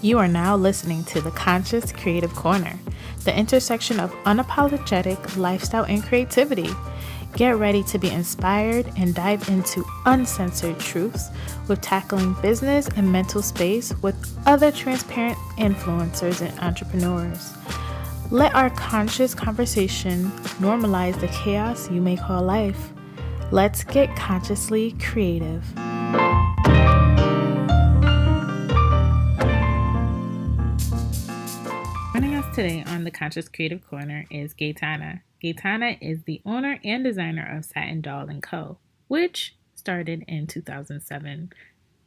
You are now listening to the Conscious Creative Corner, the intersection of unapologetic lifestyle and creativity. Get ready to be inspired and dive into uncensored truths with tackling business and mental space with other transparent influencers and entrepreneurs. Let our conscious conversation normalize the chaos you may call life. Let's get consciously creative. Joining us today on the Conscious Creative Corner is Gaetana. Gaetana is the owner and designer of Satin Doll Co, which started in 2007.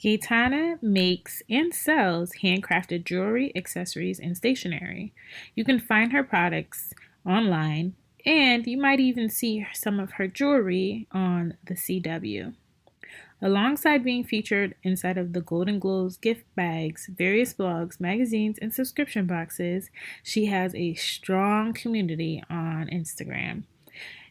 Gaetana makes and sells handcrafted jewelry, accessories, and stationery. You can find her products online, and you might even see some of her jewelry on the CW. Alongside being featured inside of the Golden Globes gift bags, various blogs, magazines, and subscription boxes, she has a strong community on Instagram.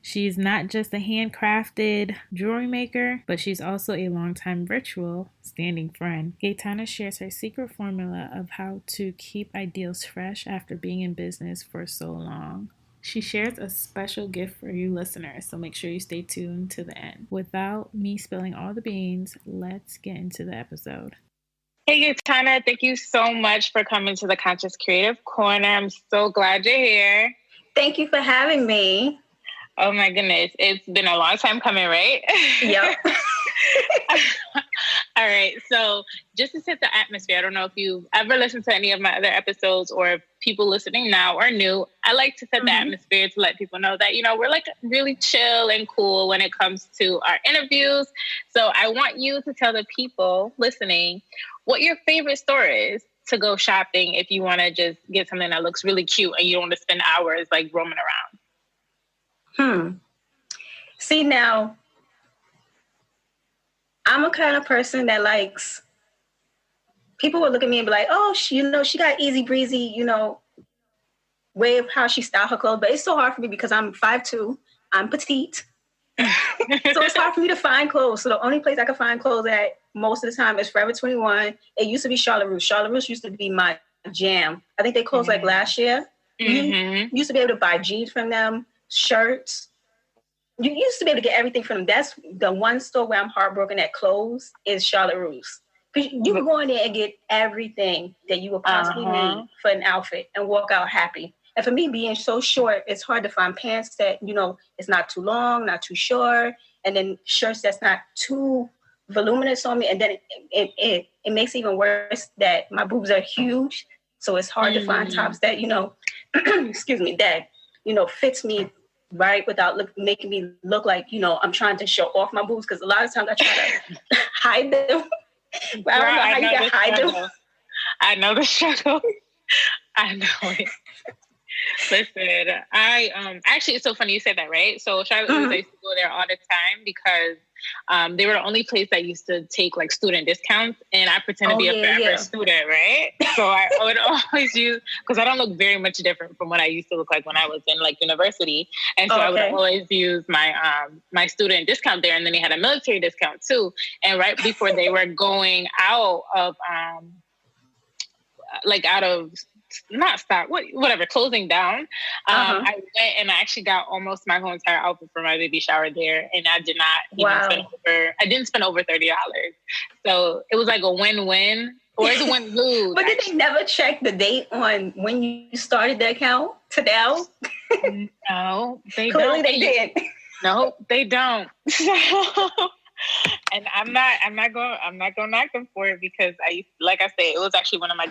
She's not just a handcrafted jewelry maker, but she's also a longtime virtual standing friend. Gaetana shares her secret formula of how to keep ideals fresh after being in business for so long. She shares a special gift for you listeners, so make sure you stay tuned to the end. Without me spilling all the beans, let's get into the episode. Hey, Gaetana, thank you so much for coming to the Conscious Creative Corner. I'm so glad you're here. Thank you for having me. Oh my goodness, it's been a long time coming, right? Yep. All right, so just to set the atmosphere, I don't know if you've ever listened to any of my other episodes or if people listening now are new. I like to set the atmosphere to let people know that, we're like really chill and cool when it comes to our interviews. So I want you to tell the people listening what your favorite store is to go shopping if you want to just get something that looks really cute and you don't want to spend hours like roaming around. See, now, I'm a kind of person that likes, people would look at me and be like, oh, she got easy breezy, way of how she style her clothes. But it's so hard for me because I'm 5'2", I'm petite. So it's hard for me to find clothes. So the only place I can find clothes at most of the time is Forever 21. It used to be Charlotte Russe. Charlotte Russe used to be my jam. I think they closed like last year. You used to be able to buy jeans from them, shirts. You used to be able to get everything from them. That's the one store where I'm heartbroken at closed is Charlotte Russe. Because you can go in there and get everything that you would possibly need for an outfit and walk out happy. And for me, being so short, it's hard to find pants that, it's not too long, not too short, and then shirts that's not too voluminous on me. And then it makes it even worse that my boobs are huge. So it's hard to find tops that, excuse me, that, fits me right without making me look like, I'm trying to show off my boobs. Because a lot of times I try to hide them. But I don't know how you can hide them. I know the struggle. I know it. Listen, actually, it's so funny you said that, right? So Charlotte Russe, I used to go there all the time because they were the only place that used to take like student discounts, and I pretend to be a forever student, right? So I would always use, because I don't look very much different from what I used to look like when I was in like university, and so I would always use my my student discount there, and then they had a military discount too. And right before they were going out of not stock, whatever, closing down. I went and I actually got almost my whole entire outfit for my baby shower there, and I did not even spend over $30. So it was like a win-win, or it's a win-lose. But did they never check the date on when you started the account to now? No, they Clearly don't. They didn't. No, they don't. And I'm not gonna knock them for it because like I say, it was actually one of my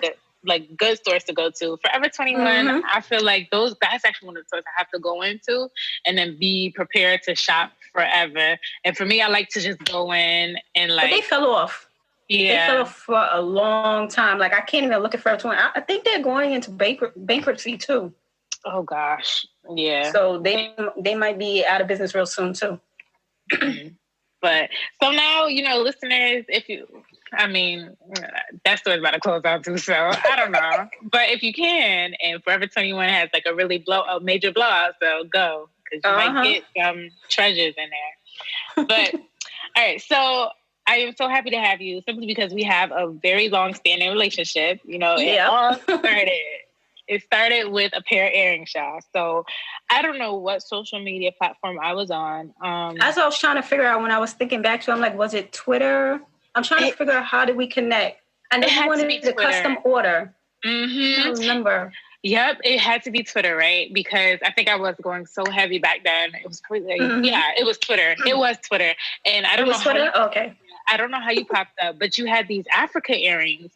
good stores to go to. Forever 21, I feel like that's actually one of the stores I have to go into and then be prepared to shop forever. And for me, I like to just go in and like... But they fell off. Yeah. They fell off for a long time. Like, I can't even look at Forever 21. I think they're going into bankruptcy too. Oh, gosh. Yeah. So they might be out of business real soon too. But so now, listeners, that store's about to close out too, so I don't know. But if you can, and Forever 21 has like a major blowout, so go, because you might get some treasures in there. But all right, so I am so happy to have you simply because we have a very long-standing relationship. You know, it Yep. all started. It started with a pair of earrings, y'all. So I don't know what social media platform I was on. That's what I was trying to figure out when I was thinking back to. I'm like, was it Twitter? I'm trying to figure out how did we connect. I know you wanted the custom order. Mm-hmm. I remember. Yep, it had to be Twitter, right? Because I think I was going so heavy back then. It was probably yeah, it was Twitter. It was Twitter, and I don't know Twitter. Okay. I don't know how you popped up, but you had these Africa earrings.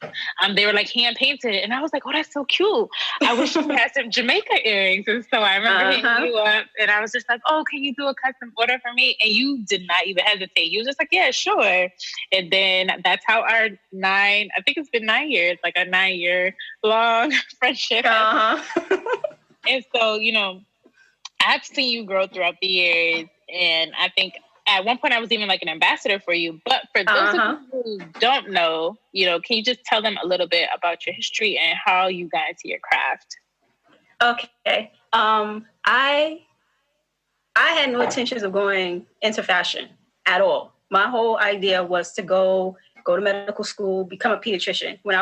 They were like hand painted, and I was like, "Oh, that's so cute." I wish you had some Jamaica earrings, and so I remember hitting you up, and I was just like, "Oh, can you do a custom order for me?" And you did not even hesitate. You was just like, "Yeah, sure." And then that's how our I think it's been 9 years, like a 9-year long friendship. And so, you know, I've seen you grow throughout the years, and I think at one point I was even like an ambassador for you. But for those of you who don't know, you know, can you just tell them a little bit about your history and how you got into your craft? Okay. I had no intentions of going into fashion at all. My whole idea was to go to medical school, become a pediatrician. When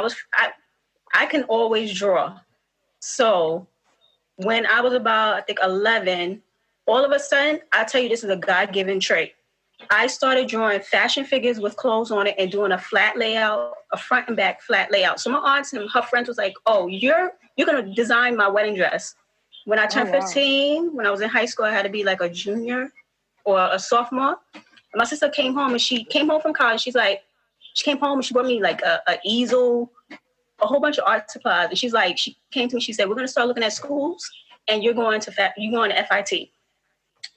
I can always draw. So when I was about, I think, 11, all of a sudden, I tell you, this is a God-given trait. I started drawing fashion figures with clothes on it and doing a flat layout, a front and back flat layout. So my aunts and her friends was like, "Oh, you're going to design my wedding dress." When I turned 15, when I was in high school, I had to be like a junior or a sophomore. And my sister came home, and she came home from college. She came home and she brought me like a easel, a whole bunch of art supplies. And she came to me, she said, "We're going to start looking at schools, and you're going to FIT."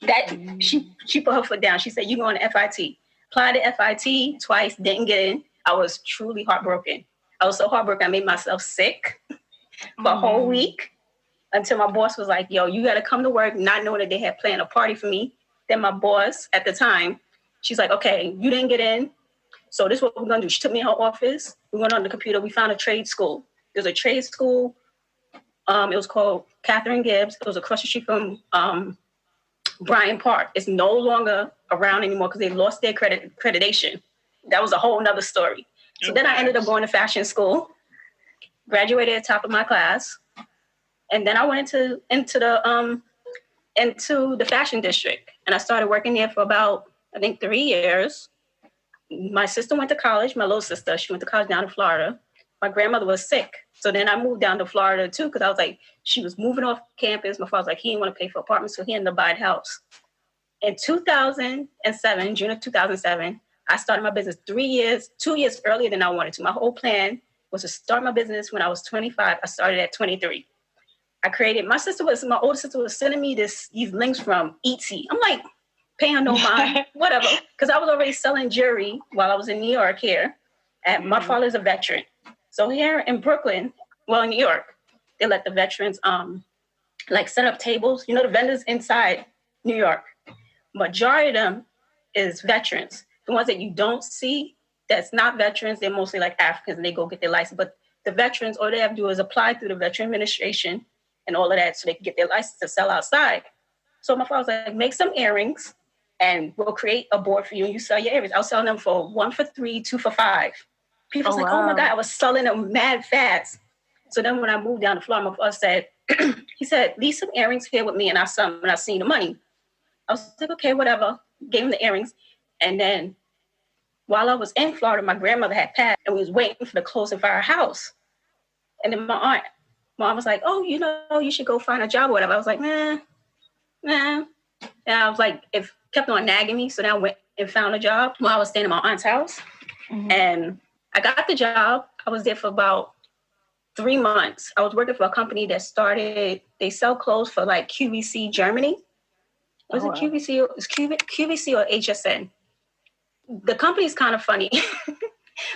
That she put her foot down. She said, "You're going to FIT." Applied to FIT twice, didn't get in. I was truly heartbroken. I was so heartbroken, I made myself sick for a whole week until my boss was like, "Yo, you got to come to work," not knowing that they had planned a party for me. Then my boss at the time, she's like, "Okay, you didn't get in. So this is what we're going to do." She took me in her office. We went on the computer. We found a trade school. There's a trade school. It was called Catherine Gibbs. It was across the street from Bryant Park. It's no longer around anymore because they lost their accreditation. That was a whole nother story. So then I ended up going to fashion school, graduated at the top of my class, and then I went into the fashion district, and I started working there for about, I think, 3 years. My sister went to college. My little sister, she went to college down in Florida. My grandmother was sick. So then I moved down to Florida too, because I was like, she was moving off campus. My father was like, he didn't want to pay for apartments, so he ended up buying a house. In 2007, June of 2007, I started my business 2 years earlier than I wanted to. My whole plan was to start my business when I was 25. I started at 23. My older sister was sending me these links from Etsy. I'm like, paying her no mind, whatever. Because I was already selling jewelry while I was in New York here. And my father's a veteran. So here in Brooklyn, well, in New York, they let the veterans like set up tables. You know, the vendors inside New York, majority of them is veterans. The ones that you don't see, that's not veterans, they're mostly like Africans and they go get their license. But the veterans, all they have to do is apply through the Veteran Administration and all of that so they can get their license to sell outside. So my father was like, make some earrings and we'll create a board for you and you sell your earrings. I was selling them for 1 for $3, 2 for $5. People was like, oh my God, I was selling them mad fast. So then when I moved down to Florida, my father said, he said, leave some earrings here with me and I'll sell them and I'll send you the money. I was like, okay, whatever. Gave him the earrings. And then while I was in Florida, my grandmother had passed and we was waiting for the closing for our house. And then my mom was like, oh, you know, you should go find a job or whatever. I was like, nah. And I was like, it kept on nagging me. So then I went and found a job while I was staying at my aunt's house. Mm-hmm. And I got the job. I was there for about 3 months. I was working for a company that they sell clothes for like QVC Germany. Was it QVC? It's QVC or HSN. The company's kind of funny.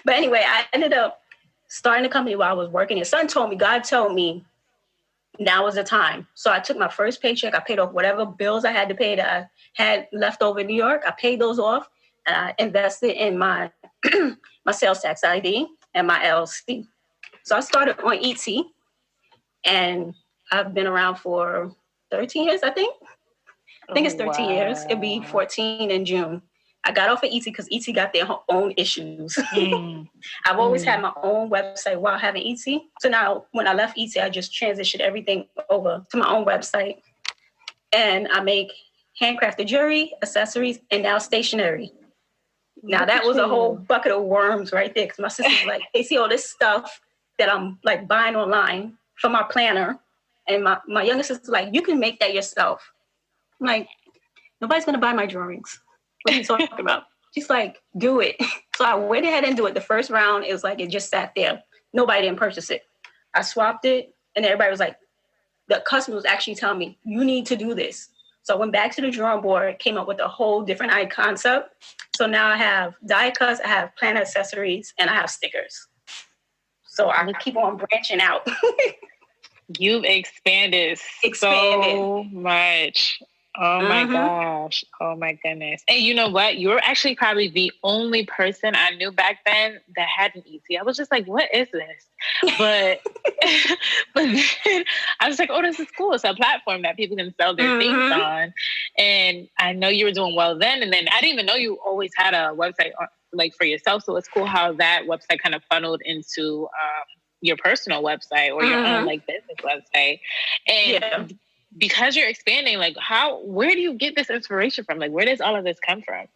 But anyway, I ended up starting the company while I was working. And God told me, now was the time. So I took my first paycheck. I paid off whatever bills I had to pay that I had left over in New York. I paid those off. And I invested in my my sales tax ID and my LLC. So I started on Etsy. And I've been around for 13 years, I think. I think it's 13 years. It'll be 14 in June. I got off of Etsy because Etsy got their own issues. I've always had my own website while having Etsy. So now when I left Etsy, I just transitioned everything over to my own website. And I make handcrafted jewelry, accessories, and now stationery. Now that was a whole bucket of worms right there. Because my sister's like, they see all this stuff that I'm like buying online for my planner. And my younger sister's like, you can make that yourself. I'm like, nobody's going to buy my drawings. What are you talking about? She's like, do it. So I went ahead and do it. The first round, it was like, it just sat there. Nobody didn't purchase it. I swapped it. And everybody was like, the customer was actually telling me, you need to do this. So I went back to the drawing board, came up with a whole different eye concept. So now I have die cuts, I have planner accessories, and I have stickers. So I keep on branching out. You've expanded so much. Oh my gosh. Oh my goodness. And you know what? You were actually probably the only person I knew back then that had an Etsy. I was just like, what is this? But then I was like, oh, this is cool. It's a platform that people can sell their things on. And I know you were doing well then. And then I didn't even know you always had a website like for yourself. So it's cool how that website kind of funneled into your personal website or your own like business website. And because you're expanding, like where do you get this inspiration from? Like, where does all of this come from?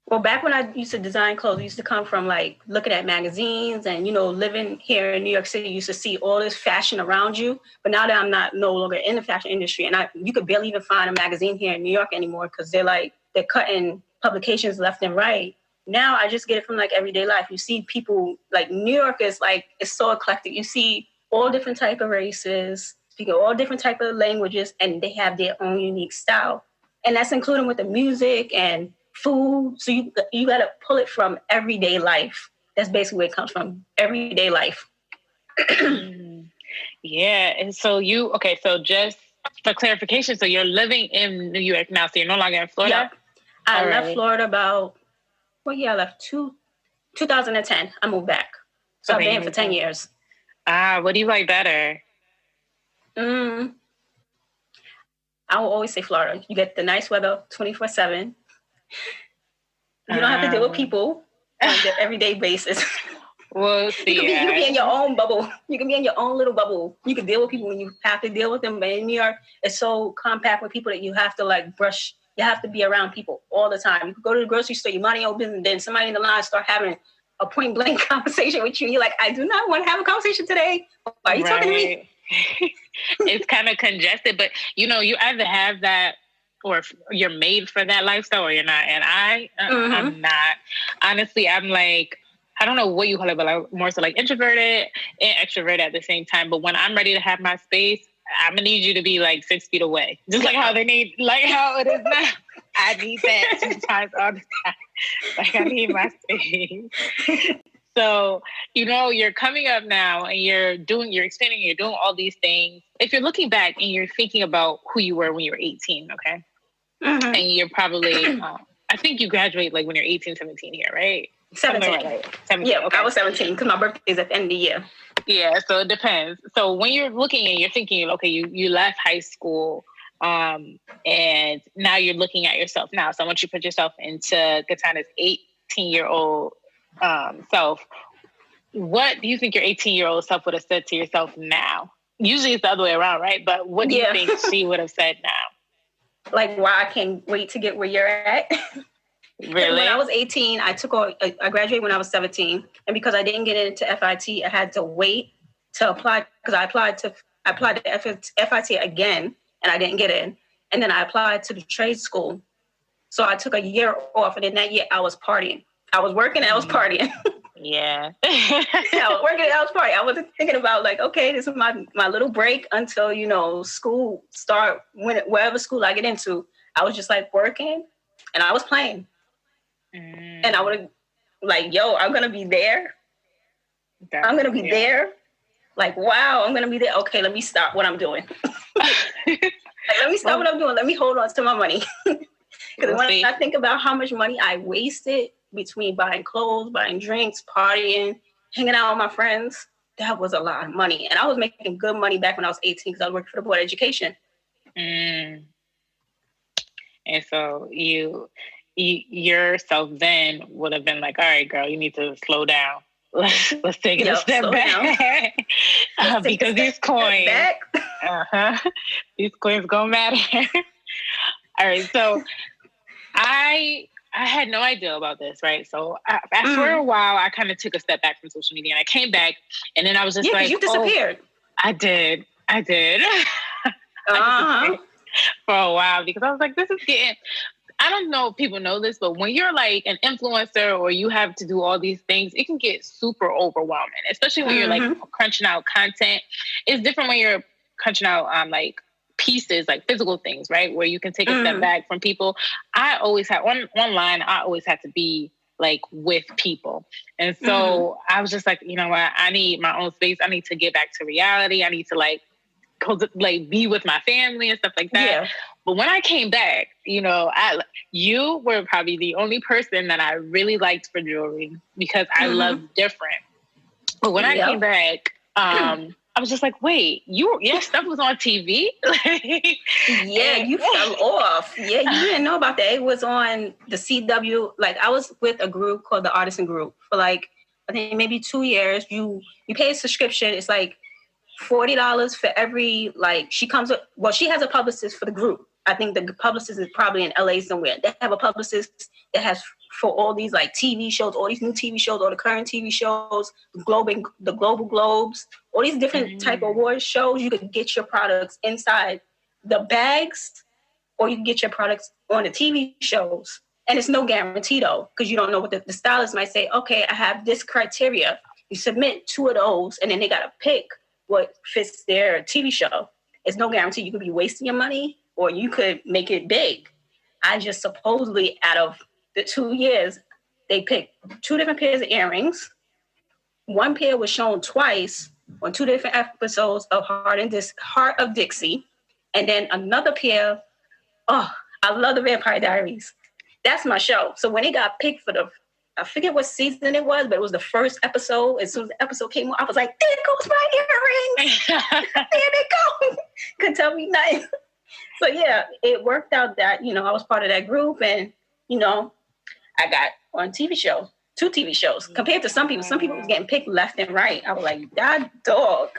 Well, back when I used to design clothes, it used to come from like looking at magazines and, living here in New York City, you used to see all this fashion around you. But now that I'm no longer in the fashion industry, and you could barely even find a magazine here in New York anymore because they're cutting publications left and right. Now I just get it from like everyday life. You see people like New York is like, it's so eclectic. You see all different type of races, speaking all different type of languages, and they have their own unique style. And that's including with the music and food. So you got to pull it from everyday life. That's basically where it comes from, everyday life. Yeah. And so so just for clarification, so you're living in New York now, so you're no longer in Florida? Yep. I left Florida about, I left 2010. I moved back. So I've been here for 10 years. What do you like better? I will always say Florida. You get the nice weather 24/7. You don't have to deal with people on an everyday basis. Well, see, you can be in your own bubble. You can be in your own little bubble. You can deal with people when you have to deal with them. But in New York, it's so compact with people that you have to like brush. You have to be around people all the time. You can go to the grocery store, you mind your own business, and then somebody in the line start having a point blank conversation with you. And you're like, I do not want to have a conversation today. Why are you talking to me? It's kind of congested, but you either have that or you're made for that lifestyle or you're not. And I'm not. Honestly, I'm like, I don't know what you call it, but I'm more so like introverted and extroverted at the same time. But when I'm ready to have my space, I'm gonna need you to be like 6 feet away. Just like how they need, like how it is now. I need that sometimes all the time. Like I need my space. So, you're coming up now and you're expanding, you're doing all these things. If you're looking back and you're thinking about who you were when you were 18, okay? And you're probably, I think you graduate like when you're 18, 17 here, right? 17. Right. 17. Yeah, okay. I was 17 because my birthday is at the end of the year. Yeah, so it depends. So when you're looking and you're thinking, okay, you left high school, and now you're looking at yourself now. So I want you to put yourself into Gaetana's 18-year-old self. What do you think your 18-year-old self would have said to yourself now? Usually it's the other way around, right? But what do you think she would have said now? Like, why I can't wait to get where you're at. Really? When I was 18, I graduated when I was 17. And because I didn't get into FIT, I had to wait to apply because I applied to FIT again and I didn't get in. And then I applied to the trade school. So I took a year off, and in that year I was partying. I was working and I was partying. Yeah. I was working and I was partying. I wasn't thinking about like, okay, this is my little break until, school start, wherever school I get into. I was just like working and I was playing. And I would have like, yo, I'm going to be there. I'm going to be there. Like, wow, I'm going to be there. Okay, let me stop what I'm doing. Let me stop what I'm doing. Let me hold on to my money. Because when I think about how much money I wasted between buying clothes, buying drinks, partying, hanging out with my friends, that was a lot of money. And I was making good money back when I was 18 because I was working for the Board of Education. And so yourself then would have been like, all right, girl, you need to slow down. Let's take it a step back. Because these coins, these coins gonna matter. All right, so I had no idea about this, right? So for a while, I kind of took a step back from social media, and I came back, and then I was just like, you disappeared. I did. I disappeared for a while because I was like, this is getting. I don't know if people know this, but when you're like an influencer or you have to do all these things, it can get super overwhelming, especially when you're like crunching out content. It's different when you're crunching out like pieces, like physical things, right? Where you can take a step back from people. I always had online. I always had to be like with people. And so I was just like, you know what? I need my own space. I need to get back to reality. I need to like be with my family and stuff like that. Yeah. But when I came back, you know, you were probably the only person that I really liked for jewelry because I love different. But when I came back, I was just like, wait, your stuff was on TV? You fell off. Yeah, you didn't know about that. It was on the CW. Like, I was with a group called the Artisan Group for like, I think maybe 2 years. You pay a subscription. It's like $40 for every, like, she has a publicist for the group. I think the publicist is probably in LA somewhere. They have a publicist that has for all these like TV shows, all these new TV shows, all the current TV shows, the Global Globes, all these different type of award shows. You could get your products inside the bags, or you can get your products on the TV shows. And it's no guarantee though, because you don't know what the stylist might say. Okay, I have this criteria. You submit 2 of those, and then they got to pick what fits their TV show. It's no guarantee. You could be wasting your money, or you could make it big. I just supposedly, out of the 2 years, they picked 2 different pairs of earrings. 1 pair was shown twice on 2 different episodes of Heart of Dixie. And then another pair, I love the Vampire Diaries. That's my show. So when it got picked for I forget what season it was, but it was the first episode. As soon as the episode came on, I was like, there goes my earrings. There they go. Couldn't tell me nothing. So yeah, it worked out that, you know, I was part of that group, and, you know, I got on 2 TV shows. Compared to some people was getting picked left and right. I was like, that dog.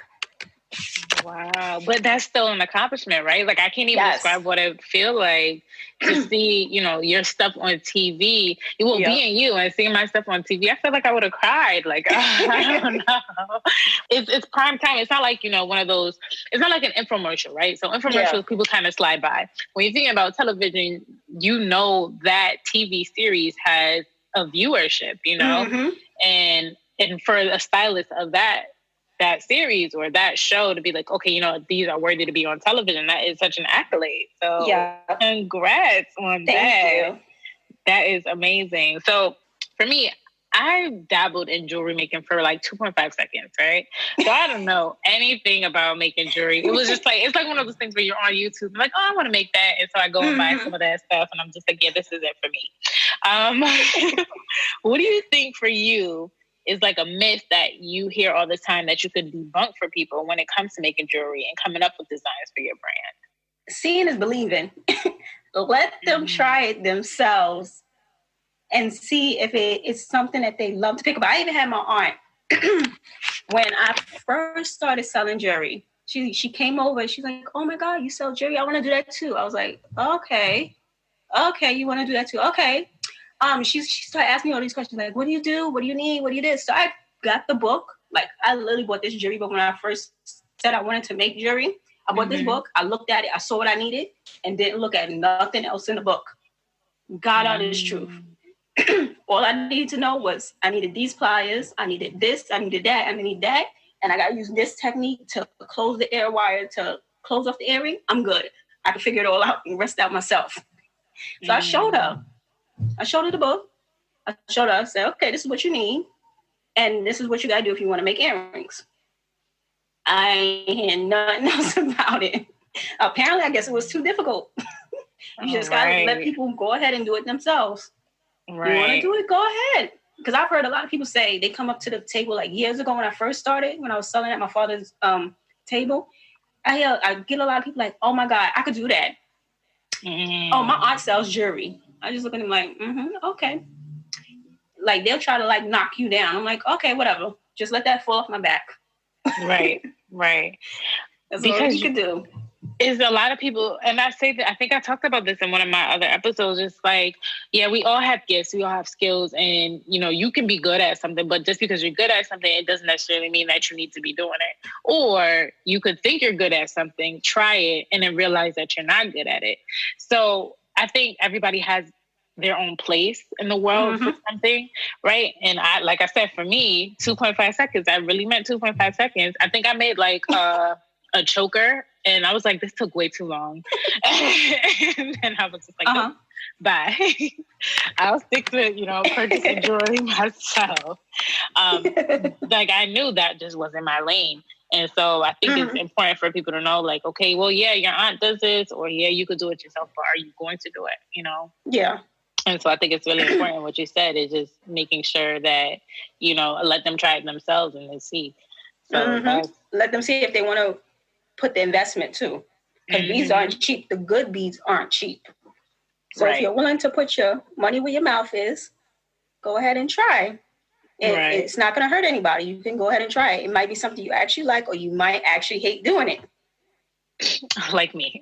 Wow. But that's still an accomplishment, right? Like, I can't even describe what it feel like to see, you know, your stuff on TV. It will be in you, and seeing my stuff on TV, I feel like I would have cried. Like, I don't know. It's prime time. It's not like, you know, one of those, it's not like an infomercial, right? So infomercials, people kind of slide by. When you're thinking about television, you know that TV series has a viewership, you know? And for a stylist of that series or that show to be like, okay, you know, these are worthy to be on television. That is such an accolade. So congrats on that. Thank you. That is amazing. So for me, I dabbled in jewelry making for like 2.5 seconds, right? So I don't know anything about making jewelry. It was just like, it's like one of those things where you're on YouTube and like, oh, I want to make that. And so I go and buy some of that stuff, and I'm just like, yeah, this is it for me. What do you think for you is like a myth that you hear all the time that you could debunk for people when it comes to making jewelry and coming up with designs for your brand? Seeing is believing. Let them try it themselves and see if it's something that they love to pick up. I even had my aunt, when I first started selling jewelry, she came over and she's like, oh my God, you sell jewelry? I want to do that too. I was like, okay, you want to do that too? Okay. She started asking me all these questions, like, what do you do? What do you need? What do you do? So I got the book. Like, I literally bought this jewelry book when I first said I wanted to make jewelry. I bought this book. I looked at it. I saw what I needed and didn't look at nothing else in the book. God honest truth. All I needed to know was I needed these pliers. I needed this. I needed that. I needed that. And I got to use this technique to close the air wire, to close off the earring. I'm good. I can figure it all out and rest out myself. So I showed her the book. I said, okay, this is what you need. And this is what you got to do if you want to make earrings. I ain't heard nothing else about it. Apparently, I guess it was too difficult. You just got to let people go ahead and do it themselves. Right. You want to do it, go ahead. Because I've heard a lot of people say they come up to the table like years ago when I first started, when I was selling at my father's table. I get a lot of people like, oh my God, I could do that. Oh, my aunt sells jewelry. I just look at them like, okay. Like, they'll try to, like, knock you down. I'm like, okay, whatever. Just let that fall off my back. Right. That's all you can do. Is a lot of people, and I say that, I think I talked about this in one of my other episodes. It's like, yeah, we all have gifts, we all have skills, and you can be good at something, but just because you're good at something, it doesn't necessarily mean that you need to be doing it. Or you could think you're good at something, try it, and then realize that you're not good at it. So I think everybody has their own place in the world for something, right? And like I said, for me, 2.5 seconds, I really meant 2.5 seconds. I think I made like a choker, and I was like, this took way too long. And then I was just like, nope, bye. I'll stick to, purchasing jewelry myself. Like, I knew that just wasn't my lane. And so I think it's important for people to know, like, okay, well, yeah, your aunt does this, or yeah, you could do it yourself, but are you going to do it, Yeah. And so I think it's really important what you said is just making sure that, let them try it themselves and then see. So let them see if they want to put the investment too. Because beads aren't cheap. The good beads aren't cheap. So if you're willing to put your money where your mouth is, go ahead and try. It's not going to hurt anybody. You can go ahead and try it. It might be something you actually like, or you might actually hate doing it. Like me.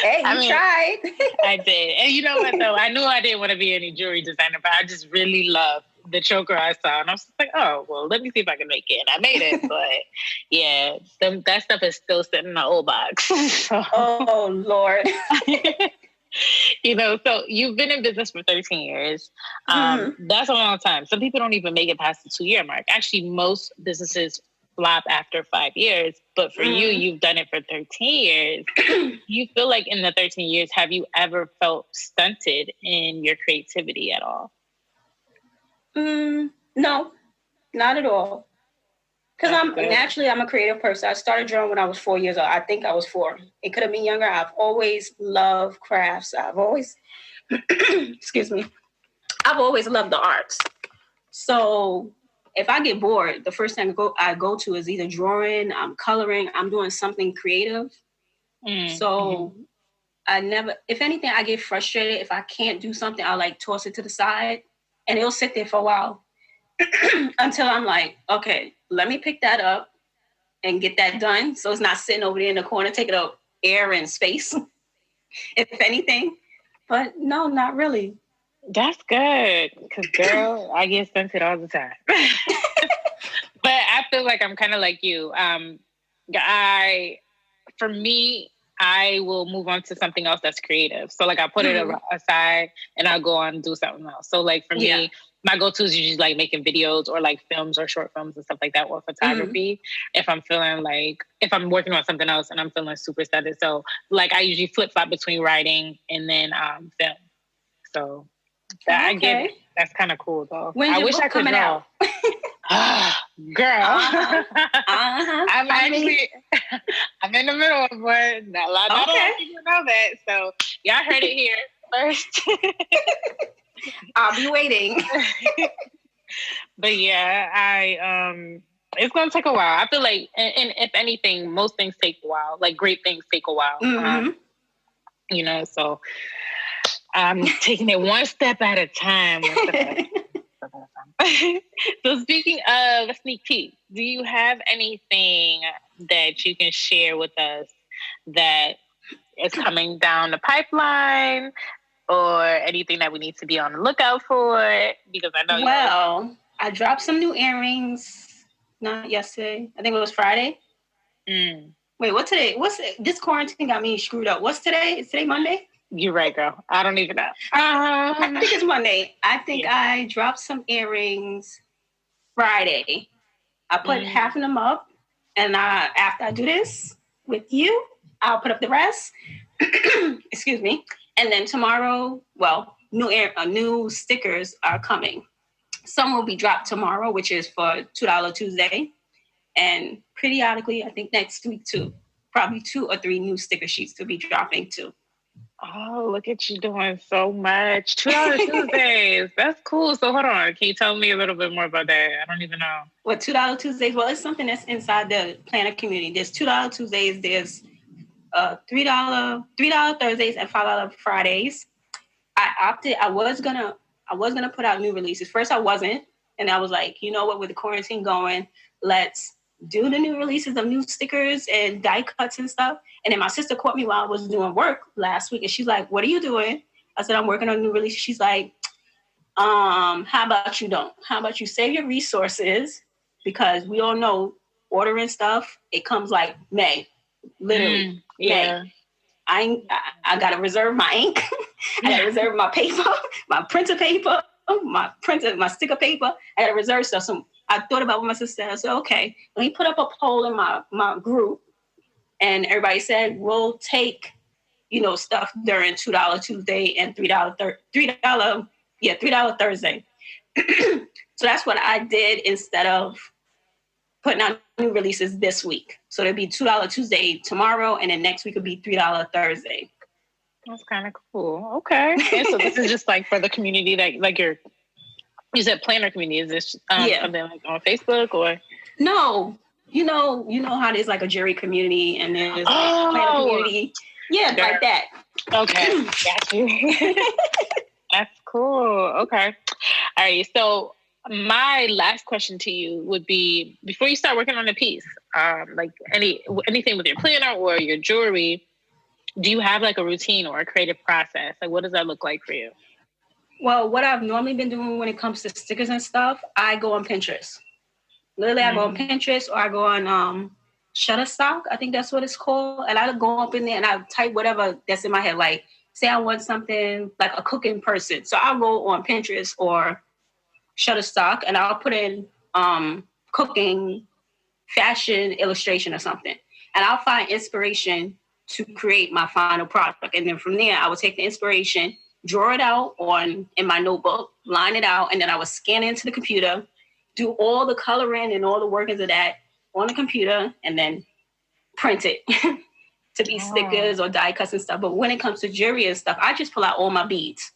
Hey, you tried. I did. And you know what, though? I knew I didn't want to be any jewelry designer, but I just really loved the choker I saw. And I was just like, oh, well, let me see if I can make it. And I made it. But, yeah, that stuff is still sitting in the old box. So. Oh, Lord. So you've been in business for 13 years. That's a long time. Some people don't even make it past the 2-year mark. Actually, most businesses flop after 5 years. But for you, you've done it for 13 years. You feel like in the 13 years, have you ever felt stunted in your creativity at all? No, not at all. Because I'm a creative person. I started drawing when I was 4 years old. I think I was 4. It could have been younger. I've always loved crafts. I've always, excuse me, I've always loved the arts. So if I get bored, the first thing I go to is either drawing, I'm coloring, I'm doing something creative. So if anything, I get frustrated. If I can't do something, I'll like toss it to the side and it'll sit there for a while until I'm like, okay, let me pick that up and get that done. So it's not sitting over there in the corner, taking up air and space, if anything. But no, not really. That's good. Because, girl, I get stunted all the time. But I feel like I'm kind of like you. For me, I will move on to something else that's creative. So, like, I put it aside and I'll go on and do something else. So, like, for me, my go-to is usually, like, making videos or, like, films or short films and stuff like that, or photography. If I'm feeling like, if I'm working on something else and I'm feeling super studied. So, like, I usually flip-flop between writing and then film. So... I get it. That's kind of cool, though. When's your book coming out? Girl. I'm in the middle of one. Not a lot of people know that. So y'all heard it here first. I'll be waiting. But yeah, it's going to take a while. I feel like, and if anything, most things take a while. Like great things take a while. So... I'm taking it one step at a time. So speaking of a sneak peek, do you have anything that you can share with us that is coming down the pipeline or anything that we need to be on the lookout for? Because I know I dropped some new earrings, not yesterday. I think it was Friday. Wait, what today? This quarantine got me screwed up. What's today? Is today Monday? You're right, girl. I don't even know. I think it's Monday. I think I dropped some earrings Friday. I put half of them up, and after I do this with you, I'll put up the rest. Excuse me. And then tomorrow, new stickers are coming. Some will be dropped tomorrow, which is for $2 Tuesday. And periodically, I think next week too, probably 2 or 3 new sticker sheets to be dropping too. Oh, look at you doing so much. $2 Tuesdays. That's cool. So hold on. Can you tell me a little bit more about that? I don't even know. What, $2 Tuesdays? Well, it's something that's inside the planner community. There's $2 Tuesdays. There's $3 Thursdays and $5 Fridays. I opted. I was gonna put out new releases. First, I wasn't, and I was like, you know what? With the quarantine going, let's do the new releases of new stickers and die cuts and stuff. And then my sister caught me while I was doing work last week, and she's like, "What are you doing?" I said, "I'm working on new releases." She's like, how about you don't? How about you save your resources? Because we all know ordering stuff, it comes like May, literally. Yeah. May. I gotta reserve my ink. I gotta reserve my paper, my printer paper, my sticker paper. I gotta reserve stuff. So I thought about what my sister said. I said, okay, let me put up a poll in my group. And everybody said, we'll take, stuff during $2 Tuesday and $3 Thursday. So that's what I did instead of putting out new releases this week. So it'll be $2 Tuesday tomorrow, and then next week will be $3 Thursday. That's kind of cool. Okay. And so this is just like for the community that like you said planner community. Is this something like on Facebook or? No. You know how there's like a jury community and there's like a planner community. Yeah, sure. Like that. Okay. Got you. That's cool. Okay. All right. So my last question to you would be, before you start working on a piece, like anything with your planner or your jewelry, do you have like a routine or a creative process? Like, what does that look like for you? Well, what I've normally been doing when it comes to stickers and stuff, I go on Pinterest. Literally, I go on Pinterest or I go on Shutterstock. I think that's what it's called. And I go up in there and I type whatever that's in my head. Like, say I want something like a cooking person. So I'll go on Pinterest or Shutterstock and I'll put in cooking, fashion, illustration or something. And I'll find inspiration to create my final product. And then from there, I would take the inspiration, draw it out in my notebook, line it out, and then I would scan it into the computer, do all the coloring and all the workings of that on the computer, and then print it to be stickers or die cuts and stuff. But when it comes to jewelry and stuff, I just pull out all my beads.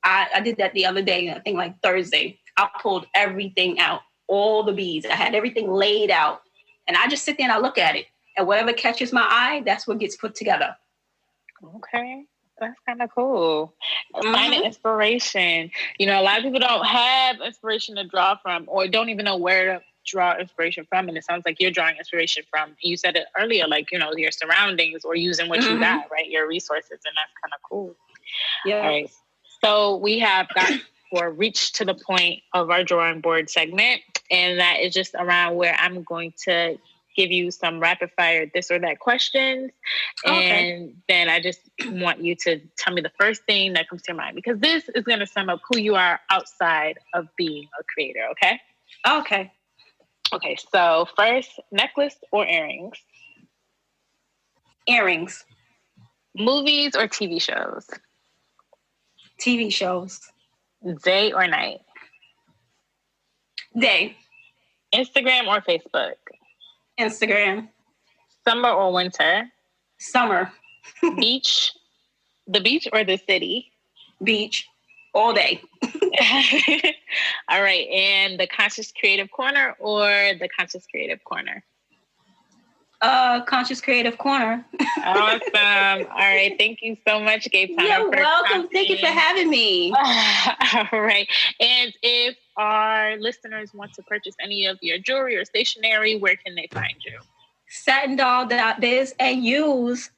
I did that the other day, I think like Thursday. I pulled everything out, all the beads. I had everything laid out. And I just sit there and I look at it. And whatever catches my eye, that's what gets put together. Okay. That's kind of cool. Finding inspiration. A lot of people don't have inspiration to draw from or don't even know where to draw inspiration from. And it sounds like you're drawing inspiration from, you said it earlier, like, your surroundings or using what you got, right? Your resources. And that's kind of cool. Yeah. All right. So we have reached to the point of our drawing board segment. And that is just around where I'm going to give you some rapid fire this or that questions. And then I just want you to tell me the first thing that comes to your mind, because this is going to sum up who you are outside of being a creator. Okay. Okay. So first, necklace or earrings? Earrings. Movies or TV shows? TV shows. Day or night? Day. Instagram or Facebook? Instagram. Summer or winter? Summer. The beach or the city? Beach. All day. All right. And the Conscious Creative Corner or the Conscious Creative Corner? Conscious Creative Corner. Awesome. All right. Thank you so much, Gaetana. You're welcome. Thank you for having me. All right. And if our listeners want to purchase any of your jewelry or stationery, where can they find you? SatinDoll.biz and use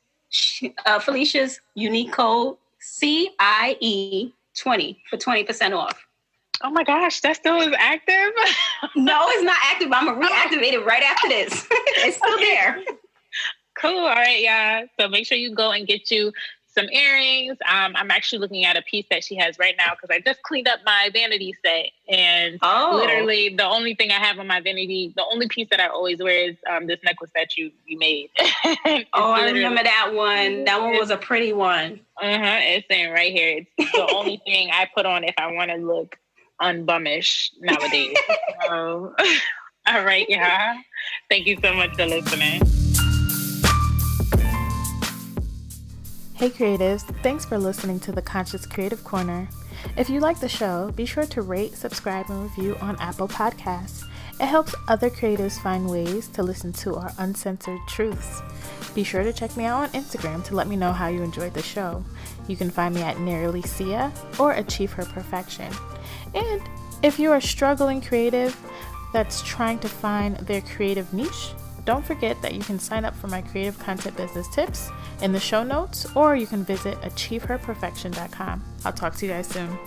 Felicia's unique code CIE20 for 20% off. Oh my gosh, that still is active? No, it's not active. I'm going to reactivate it right after this. It's still there. Cool. All right, yeah. So make sure you go and get you some earrings. I'm actually looking at a piece that she has right now because I just cleaned up my vanity set. And literally the only thing I have on my vanity, the only piece that I always wear is this necklace that you made. I remember that one. That one was a pretty one. It's saying right here. It's the only thing I put on if I want to look unbummish nowadays. All right, yeah. Thank you so much for listening. Hey creatives, thanks for listening to the Conscious Creative Corner. If you like the show, be sure to rate, subscribe, and review on Apple Podcasts. It helps other creatives find ways to listen to our uncensored truths. Be sure to check me out on Instagram to let me know how you enjoyed the show. You can find me at Nearly Sia or Achieve Her Perfection. And if you are a struggling creative that's trying to find their creative niche, don't forget that you can sign up for my creative content business tips in the show notes, or you can visit achieveherperfection.com. I'll talk to you guys soon.